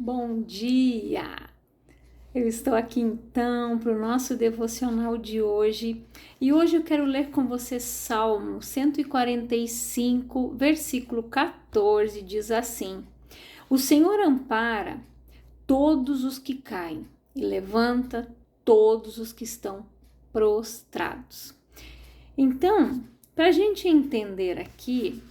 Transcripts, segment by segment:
Bom dia! Eu estou aqui então para o nosso devocional de hoje e hoje eu quero ler com você Salmo 145, versículo 14, diz assim: O Senhor ampara todos os que caem e levanta todos os que estão prostrados. Então, para a gente entender aqui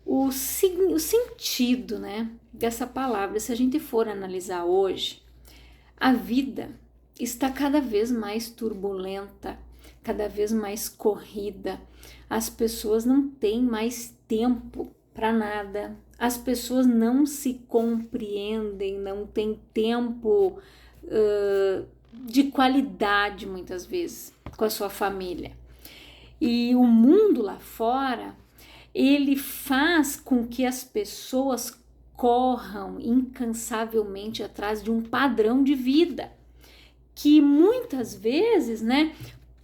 o sentido, né, dessa palavra, se a gente for analisar hoje, a vida está cada vez mais turbulenta, cada vez mais corrida. As pessoas não têm mais tempo para nada. As pessoas não se compreendem, não têm tempo de qualidade muitas vezes com a sua família. E o mundo lá fora, ele faz com que as pessoas corram incansavelmente atrás de um padrão de vida que muitas vezes, né,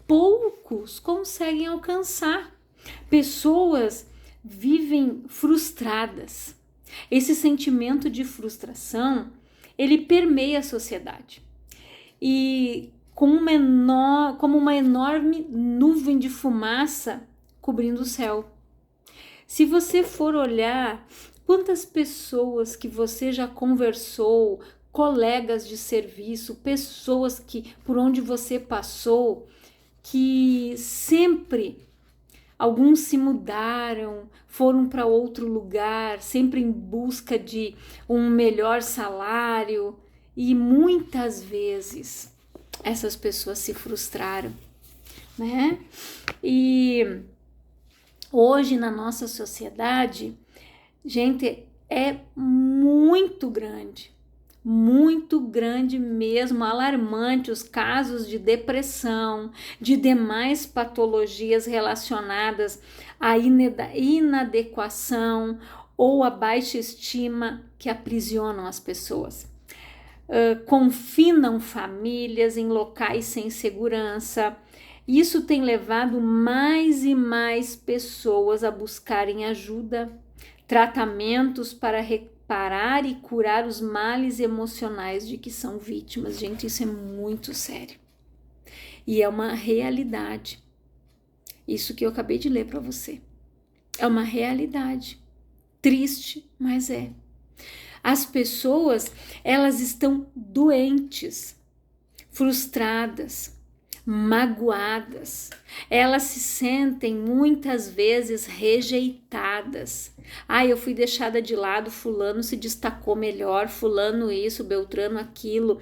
poucos conseguem alcançar. Pessoas vivem frustradas. Esse sentimento de frustração, ele permeia a sociedade. E como uma enorme nuvem de fumaça cobrindo o céu. Se você for olhar quantas pessoas que você já conversou, colegas de serviço, pessoas que por onde você passou, que sempre alguns se mudaram, foram para outro lugar, sempre em busca de um melhor salário, e muitas vezes essas pessoas se frustraram, né? E hoje na nossa sociedade, gente, é muito grande mesmo, alarmante os casos de depressão, de demais patologias relacionadas à inadequação ou à baixa estima que aprisionam as pessoas. Confinam famílias em locais sem segurança. Isso tem levado mais e mais pessoas a buscarem ajuda, tratamentos para reparar e curar os males emocionais de que são vítimas. Gente, isso é muito sério. E é uma realidade. Isso que eu acabei de ler para você. É uma realidade. Triste, mas é. As pessoas, elas estão doentes, frustradas, magoadas, elas se sentem muitas vezes rejeitadas. Eu fui deixada de lado, fulano se destacou melhor, fulano isso, beltrano aquilo.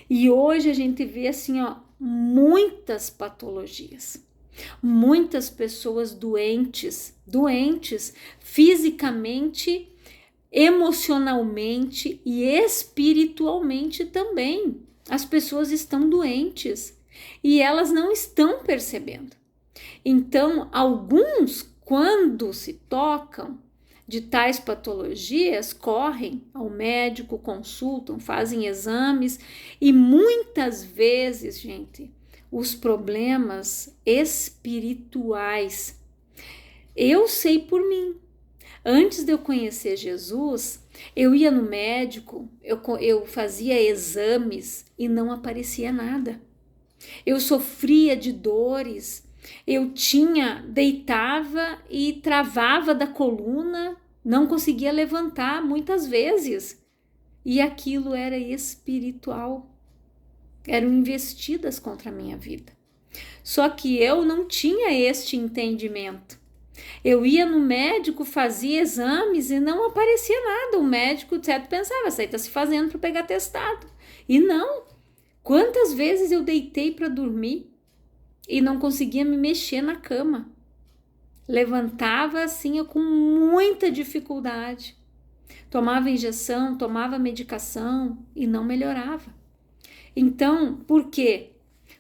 E hoje a gente vê assim, muitas patologias. Muitas pessoas doentes fisicamente, emocionalmente e espiritualmente também. As pessoas estão doentes e elas não estão percebendo. Então, alguns, quando se tocam de tais patologias, correm ao médico, consultam, fazem exames e muitas vezes, gente, os problemas espirituais. Eu sei por mim. Antes de eu conhecer Jesus, eu ia no médico, eu fazia exames e não aparecia nada. Eu sofria de dores, deitava e travava da coluna, não conseguia levantar muitas vezes. E aquilo era espiritual, eram investidas contra a minha vida. Só que eu não tinha este entendimento. Eu ia no médico, fazia exames e não aparecia nada. O médico, certo, pensava, isso aí tá se fazendo para pegar testado. E não. Quantas vezes eu deitei para dormir e não conseguia me mexer na cama. Levantava assim com muita dificuldade. Tomava injeção, tomava medicação e não melhorava. Então, por quê?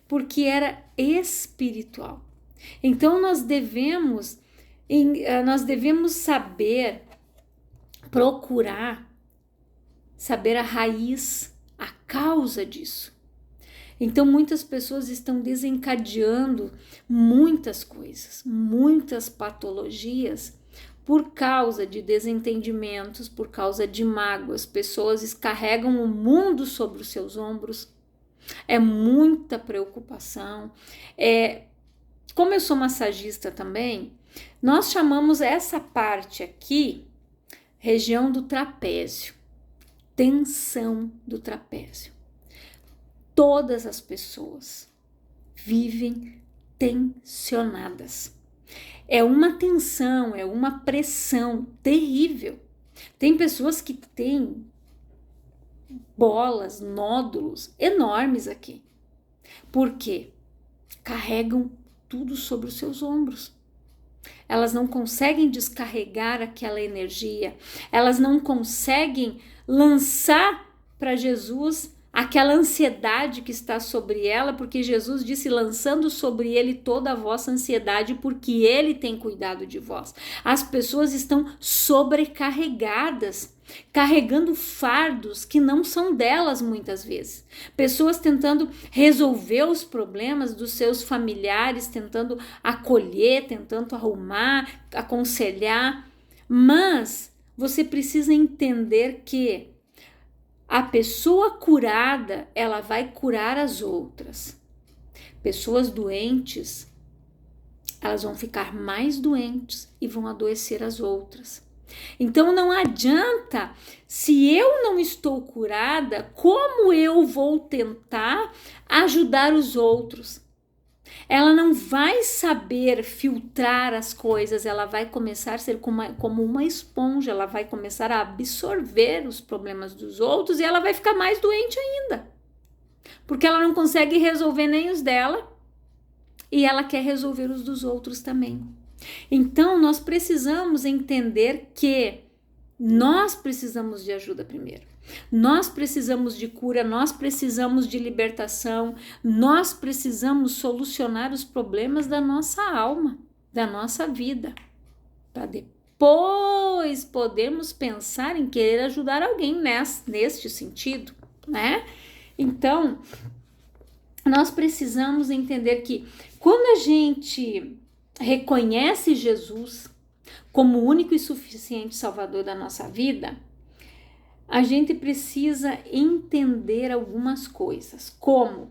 Porque era espiritual. Então, nós devemos saber procurar, saber a raiz, a causa disso. Então, muitas pessoas estão desencadeando muitas coisas, muitas patologias, Por causa de desentendimentos, por causa de mágoas, pessoas carregam o mundo sobre os seus ombros. É muita preocupação. Como eu sou massagista também, nós chamamos essa parte aqui, região do trapézio, tensão do trapézio. Todas as pessoas vivem tensionadas. É uma tensão, é uma pressão terrível. Tem pessoas que têm bolas, nódulos enormes aqui. Por quê? Carregam tudo sobre os seus ombros. Elas não conseguem descarregar aquela energia. Elas não conseguem lançar para Jesus aquela ansiedade que está sobre ela, porque Jesus disse, lançando sobre ele toda a vossa ansiedade, porque ele tem cuidado de vós. As pessoas estão sobrecarregadas, carregando fardos que não são delas muitas vezes. Pessoas tentando resolver os problemas dos seus familiares, tentando acolher, tentando arrumar, aconselhar, mas você precisa entender que a pessoa curada, ela vai curar as outras. Pessoas doentes, elas vão ficar mais doentes e vão adoecer as outras. Então não adianta, se eu não estou curada, como eu vou tentar ajudar os outros? Ela não vai saber filtrar as coisas, ela vai começar a ser como uma esponja, ela vai começar a absorver os problemas dos outros e ela vai ficar mais doente ainda. Porque ela não consegue resolver nem os dela e ela quer resolver os dos outros também. Então, nós precisamos entender que nós precisamos de ajuda primeiro. Nós precisamos de cura, nós precisamos de libertação, nós precisamos solucionar os problemas da nossa alma, da nossa vida, para depois podermos pensar em querer ajudar alguém neste sentido, né? Então, nós precisamos entender que quando a gente reconhece Jesus como o único e suficiente Salvador da nossa vida, a gente precisa entender algumas coisas, como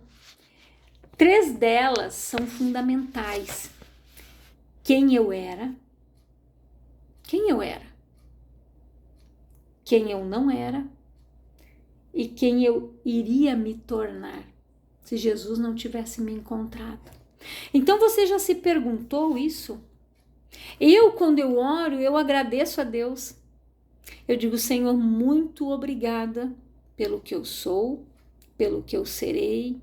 3 delas são fundamentais. Quem eu era, quem eu não era e quem eu iria me tornar se Jesus não tivesse me encontrado. Então você já se perguntou isso? Quando eu oro, eu agradeço a Deus. Eu digo, Senhor, muito obrigada pelo que eu sou, pelo que eu serei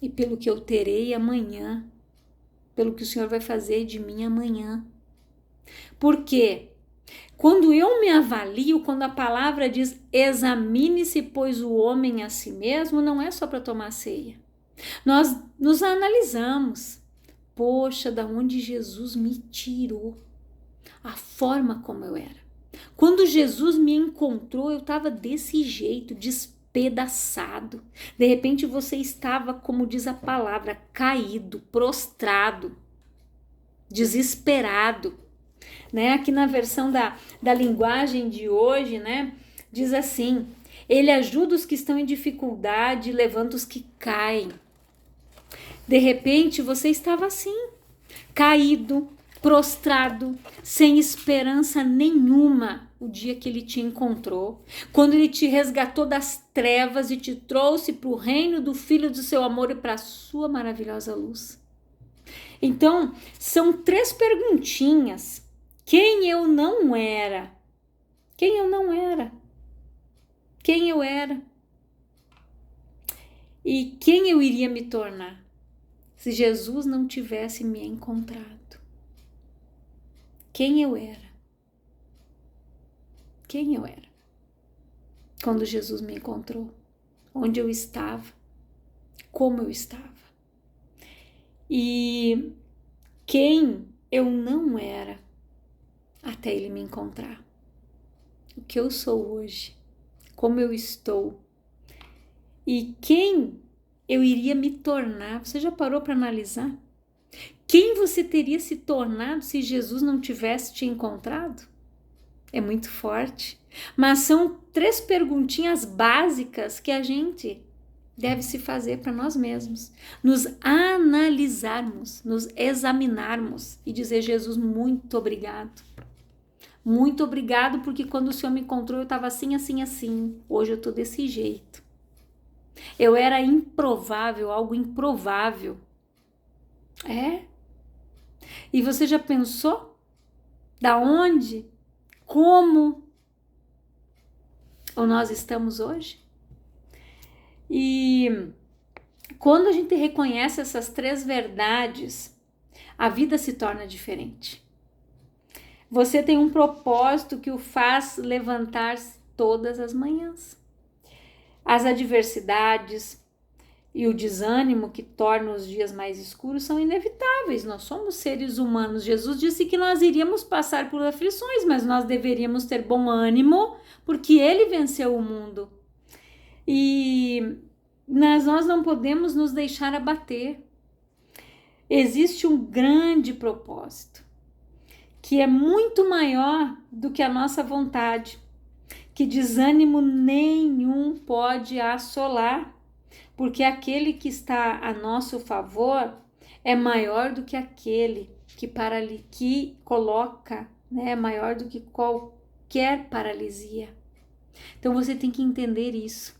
e pelo que eu terei amanhã, pelo que o Senhor vai fazer de mim amanhã. Porque quando eu me avalio, quando a palavra diz examine-se, pois o homem a si mesmo, não é só para tomar ceia. Nós nos analisamos. Poxa, da onde Jesus me tirou? A forma como eu era. Quando Jesus me encontrou, eu estava desse jeito, despedaçado. De repente você estava, como diz a palavra, caído, prostrado, desesperado. Né? Aqui na versão da linguagem de hoje, né? Diz assim, ele ajuda os que estão em dificuldade, levanta os que caem. De repente você estava assim, caído, prostrado, sem esperança nenhuma, o dia que ele te encontrou, quando ele te resgatou das trevas e te trouxe para o reino do Filho do seu amor e para a sua maravilhosa luz. Então, são 3 perguntinhas. Quem eu não era? Quem eu não era? Quem eu era? E quem eu iria me tornar se Jesus não tivesse me encontrado? Quem eu era? Quem eu era? Quando Jesus me encontrou? Onde eu estava? Como eu estava? E quem eu não era até ele me encontrar? O que eu sou hoje? Como eu estou? E quem eu iria me tornar? Você já parou para analisar? Quem você teria se tornado se Jesus não tivesse te encontrado? É muito forte. Mas são 3 perguntinhas básicas que a gente deve se fazer para nós mesmos. Nos analisarmos, nos examinarmos e dizer: Jesus, muito obrigado. Muito obrigado, porque quando o Senhor me encontrou eu estava assim, assim, assim. Hoje eu estou desse jeito. Eu era improvável, algo improvável. E você já pensou? Da onde? Como nós estamos hoje? E quando a gente reconhece essas 3 verdades, a vida se torna diferente. Você tem um propósito que o faz levantar-se todas as manhãs. As adversidades e o desânimo que tornam os dias mais escuros são inevitáveis. Nós somos seres humanos. Jesus disse que nós iríamos passar por aflições, mas nós deveríamos ter bom ânimo, porque Ele venceu o mundo. Mas nós não podemos nos deixar abater. Existe um grande propósito, que é muito maior do que a nossa vontade, que desânimo nenhum pode assolar, porque aquele que está a nosso favor é maior do que aquele que coloca, né? É maior do que qualquer paralisia. Então você tem que entender isso,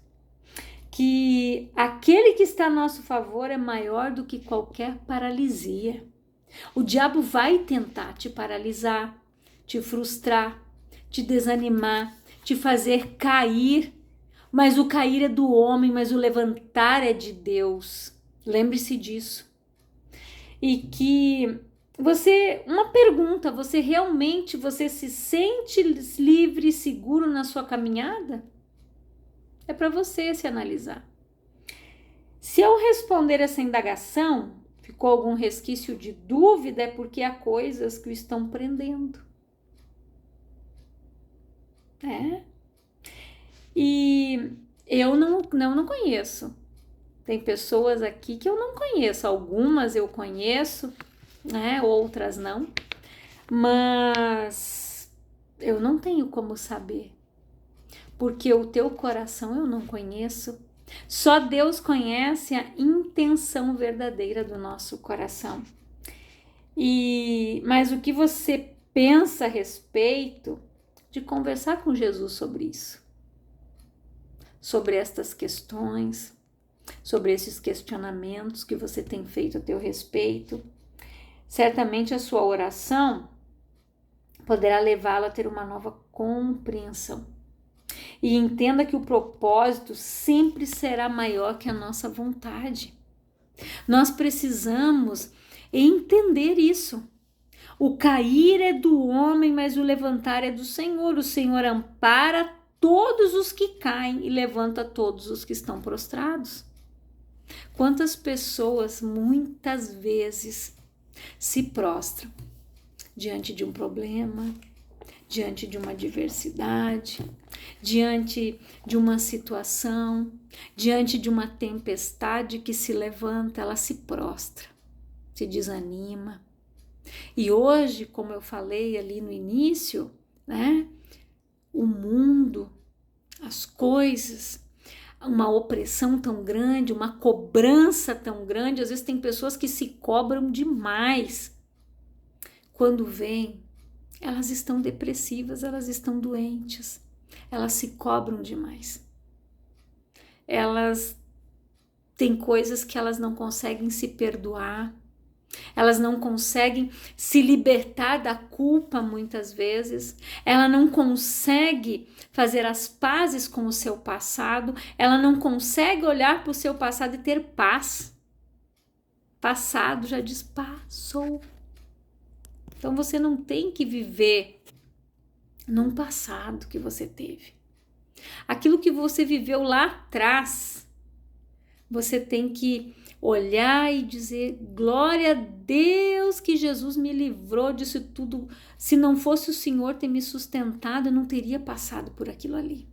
que aquele que está a nosso favor é maior do que qualquer paralisia. O diabo vai tentar te paralisar, te frustrar, te desanimar, te fazer cair, mas o cair é do homem, mas o levantar é de Deus. Lembre-se disso. E que uma pergunta, você se sente livre e seguro na sua caminhada? É para você se analisar. Se eu responder essa indagação, ficou algum resquício de dúvida, é porque há coisas que o estão prendendo. E eu não conheço. Tem pessoas aqui que eu não conheço. Algumas eu conheço, né? Outras não. Mas eu não tenho como saber. Porque o teu coração eu não conheço. Só Deus conhece a intenção verdadeira do nosso coração. Mas o que você pensa a respeito de conversar com Jesus sobre isso? Sobre estas questões, sobre esses questionamentos que você tem feito a teu respeito. Certamente a sua oração poderá levá-lo a ter uma nova compreensão. E entenda que o propósito sempre será maior que a nossa vontade. Nós precisamos entender isso. O cair é do homem, mas o levantar é do Senhor. O Senhor ampara todos os que caem e levanta todos os que estão prostrados. Quantas pessoas muitas vezes se prostram diante de um problema, diante de uma adversidade, diante de uma situação, diante de uma tempestade que se levanta, ela se prostra, se desanima. E hoje, como eu falei ali no início, né, o mundo, as coisas, uma opressão tão grande, uma cobrança tão grande, às vezes tem pessoas que se cobram demais. Quando vêm, elas estão depressivas, elas estão doentes, elas se cobram demais. Elas têm coisas que elas não conseguem se perdoar, elas não conseguem se libertar da culpa muitas vezes, ela não consegue fazer as pazes com o seu passado, ela não consegue olhar para o seu passado e ter paz. Passado já diz passou. Então você não tem que viver num passado que você teve. Aquilo que você viveu lá atrás, você tem que olhar e dizer: glória a Deus que Jesus me livrou disso tudo. Se não fosse o Senhor ter me sustentado, eu não teria passado por aquilo ali.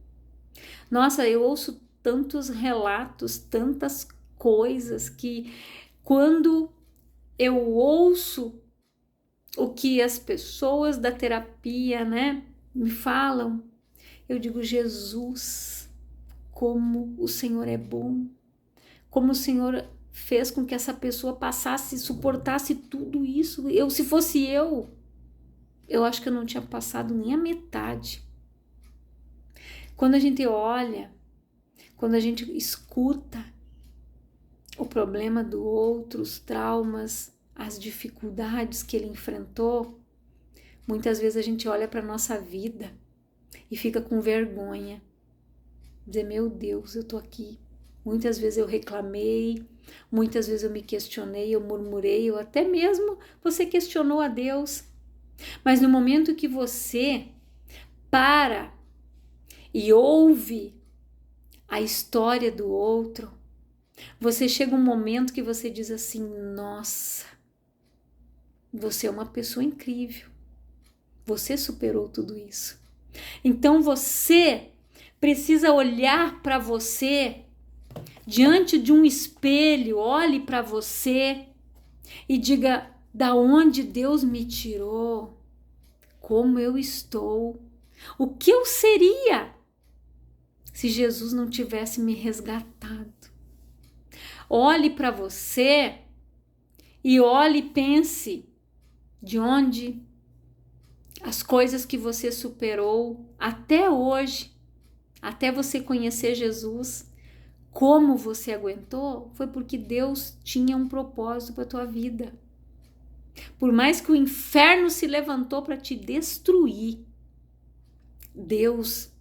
Nossa, eu ouço tantos relatos, tantas coisas que quando eu ouço o que as pessoas da terapia, né, me falam, eu digo, Jesus, como o Senhor é bom, como o Senhor fez com que essa pessoa passasse, suportasse tudo isso. Se fosse eu acho que eu não tinha passado nem a metade. Quando a gente olha, quando a gente escuta o problema do outro, os traumas, as dificuldades que ele enfrentou, muitas vezes a gente olha para a nossa vida e fica com vergonha. Dizer, meu Deus, eu tô aqui. Muitas vezes eu reclamei, muitas vezes eu me questionei, eu murmurei, ou até mesmo você questionou a Deus. Mas no momento que você para e ouve a história do outro, você chega um momento que você diz assim, nossa, você é uma pessoa incrível, você superou tudo isso. Então você precisa olhar para você diante de um espelho, olhe para você e diga, da onde Deus me tirou, como eu estou, o que eu seria se Jesus não tivesse me resgatado. Olhe para você e olhe e pense de onde as coisas que você superou até hoje, até você conhecer Jesus, como você aguentou, foi porque Deus tinha um propósito para a tua vida. Por mais que o inferno se levantou para te destruir, Deus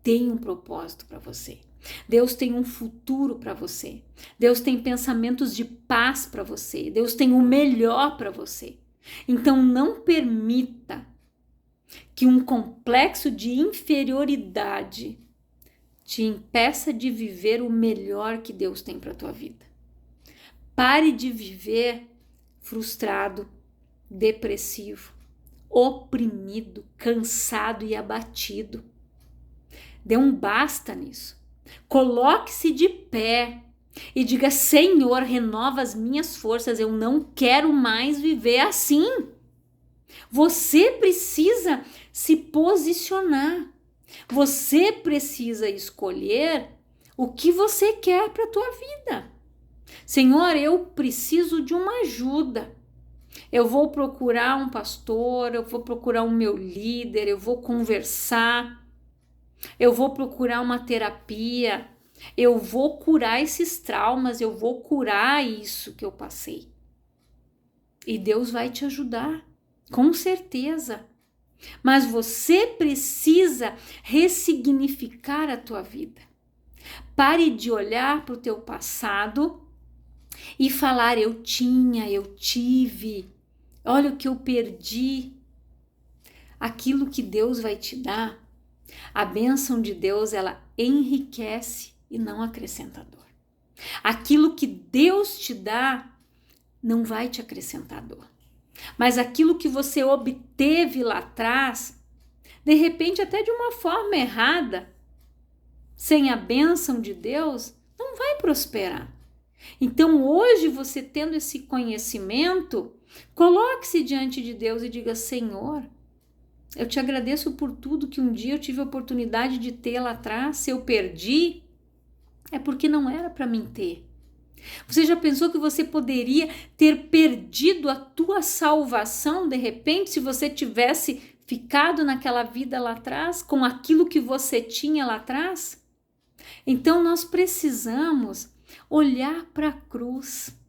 tem um propósito para você. Deus tem um futuro para você. Deus tem pensamentos de paz para você. Deus tem o melhor para você. Então não permita que um complexo de inferioridade te impeça de viver o melhor que Deus tem para a tua vida. Pare de viver frustrado, depressivo, oprimido, cansado e abatido. Dê um basta nisso. Coloque-se de pé e diga, Senhor, renova as minhas forças, eu não quero mais viver assim. Você precisa se posicionar. Você precisa escolher o que você quer para a tua vida. Senhor, eu preciso de uma ajuda. Eu vou procurar um pastor, eu vou procurar o meu líder, eu vou conversar, eu vou procurar uma terapia, eu vou curar esses traumas, eu vou curar isso que eu passei. E Deus vai te ajudar, com certeza. Mas você precisa ressignificar a tua vida. Pare de olhar para o teu passado e falar, eu tinha, eu tive, olha o que eu perdi. Aquilo que Deus vai te dar, a bênção de Deus, ela enriquece e não acrescenta dor. Aquilo que Deus te dá, não vai te acrescentar dor. Mas aquilo que você obteve lá atrás, de repente até de uma forma errada, sem a bênção de Deus, não vai prosperar. Então hoje você tendo esse conhecimento, coloque-se diante de Deus e diga, Senhor, eu te agradeço por tudo que um dia eu tive a oportunidade de ter lá atrás, se eu perdi, é porque não era para mim ter. Você já pensou que você poderia ter perdido a tua salvação de repente se você tivesse ficado naquela vida lá atrás com aquilo que você tinha lá atrás? Então nós precisamos olhar para a cruz.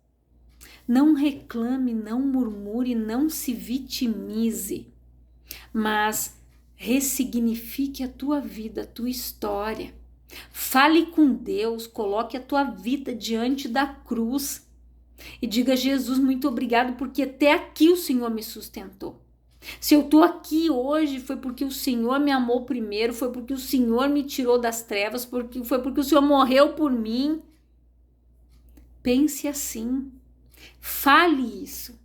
Não reclame, não murmure, não se vitimize, mas ressignifique a tua vida, a tua história. Fale com Deus, coloque a tua vida diante da cruz e diga, Jesus, muito obrigado porque até aqui o Senhor me sustentou. Se eu estou aqui hoje foi porque o Senhor me amou primeiro, foi porque o Senhor me tirou das trevas, foi porque o Senhor morreu por mim. Pense assim, fale isso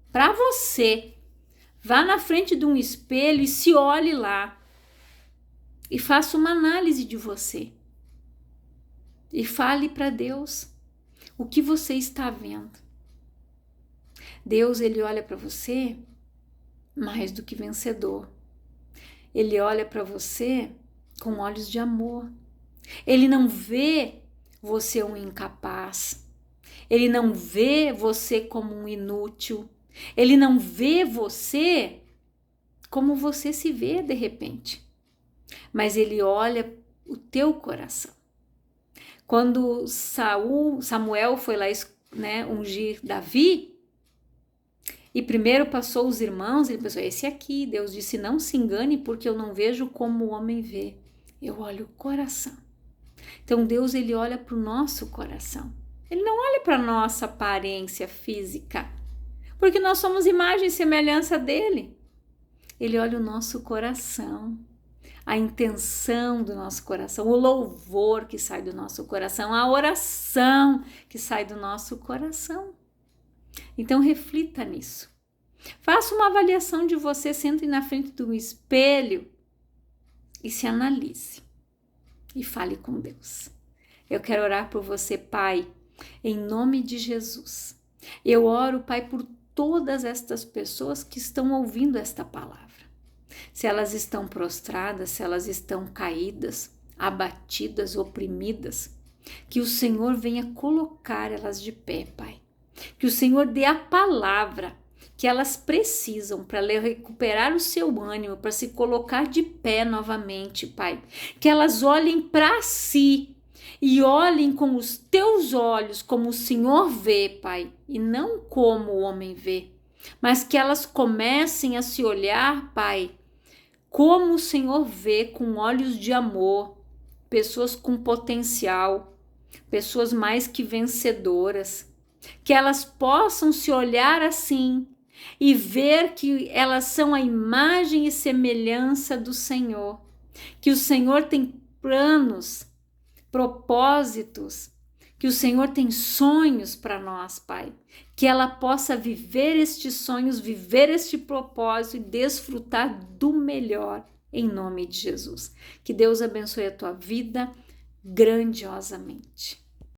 para você. Vá na frente de um espelho e se olhe lá. E faça uma análise de você. E fale para Deus o que você está vendo. Deus, ele olha para você mais do que vencedor. Ele olha para você com olhos de amor. Ele não vê você um incapaz. Ele não vê você como um inútil. Ele não vê você como você se vê de repente. Mas ele olha o teu coração. Quando Samuel foi lá, né, ungir Davi, e primeiro passou os irmãos, ele pensou, esse aqui. Deus disse, não se engane, porque eu não vejo como o homem vê. Eu olho o coração. Então Deus, ele olha para o nosso coração. Ele não olha para a nossa aparência física, porque nós somos imagem e semelhança dele. Ele olha o nosso coração, a intenção do nosso coração, o louvor que sai do nosso coração, a oração que sai do nosso coração. Então reflita nisso. Faça uma avaliação de você, sente na frente do espelho e se analise. E fale com Deus. Eu quero orar por você, Pai, em nome de Jesus. Eu oro, Pai, por todas estas pessoas que estão ouvindo esta palavra. Se elas estão prostradas, se elas estão caídas, abatidas, oprimidas, que o Senhor venha colocar elas de pé, Pai. Que o Senhor dê a palavra que elas precisam para recuperar o seu ânimo, para se colocar de pé novamente, Pai. Que elas olhem para si e olhem com os teus olhos como o Senhor vê, Pai, e não como o homem vê. Mas que elas comecem a se olhar, Pai, como o Senhor vê, com olhos de amor, pessoas com potencial, pessoas mais que vencedoras. Que elas possam se olhar assim e ver que elas são a imagem e semelhança do Senhor. Que o Senhor tem planos, propósitos, que o Senhor tem sonhos para nós, Pai. Que ela possa viver estes sonhos, viver este propósito e desfrutar do melhor em nome de Jesus. Que Deus abençoe a tua vida grandiosamente.